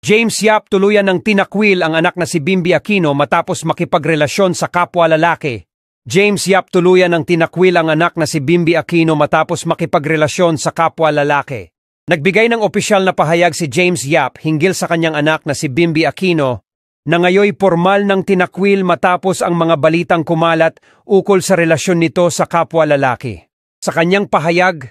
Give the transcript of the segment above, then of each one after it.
James Yap tuluyan ng tinakwil ang anak na si Bimby Aquino matapos makipagrelasyon sa kapwa lalaki. James Yap tuluyan ng tinakwil ang anak na si Bimby Aquino matapos makipagrelasyon sa kapwa lalaki. Nagbigay ng opisyal na pahayag si James Yap hinggil sa kanyang anak na si Bimby Aquino na ngayoy formal ng tinakwil matapos ang mga balitang kumalat ukol sa relasyon nito sa kapwa lalaki. Sa kanyang pahayag,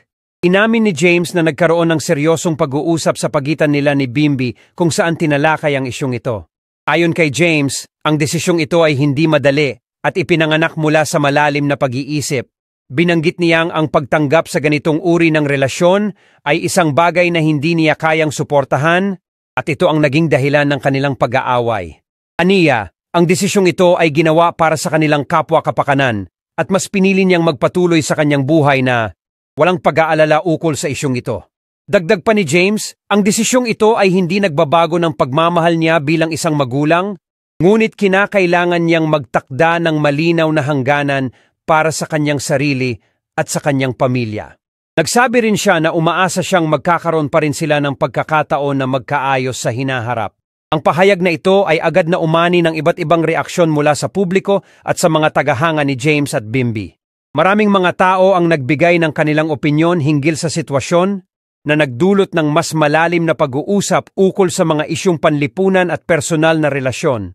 inamin ni James na nagkaroon ng seryosong pag-uusap sa pagitan nila ni Bimby kung saan tinalakay ang isyong ito. Ayon kay James, ang desisyong ito ay hindi madali at ipinanganak mula sa malalim na pag-iisip. Binanggit niyang ang pagtanggap sa ganitong uri ng relasyon ay isang bagay na hindi niya kayang suportahan at ito ang naging dahilan ng kanilang pag-aaway. Aniya, ang desisyong ito ay ginawa para sa kanilang kapwa-kapakanan at mas pinili niyang magpatuloy sa kanyang buhay na walang pag-aalala ukol sa isyong ito. Dagdag pa ni James, ang desisyong ito ay hindi nagbabago ng pagmamahal niya bilang isang magulang, ngunit kinakailangan niyang magtakda ng malinaw na hangganan para sa kanyang sarili at sa kanyang pamilya. Nagsabi rin siya na umaasa siyang magkakaroon pa rin sila ng pagkakataon na magkaayos sa hinaharap. Ang pahayag na ito ay agad na umani ng iba't ibang reaksyon mula sa publiko at sa mga tagahanga ni James at Bimby. Maraming mga tao ang nagbigay ng kanilang opinyon hinggil sa sitwasyon na nagdulot ng mas malalim na pag-uusap ukol sa mga isyung panlipunan at personal na relasyon.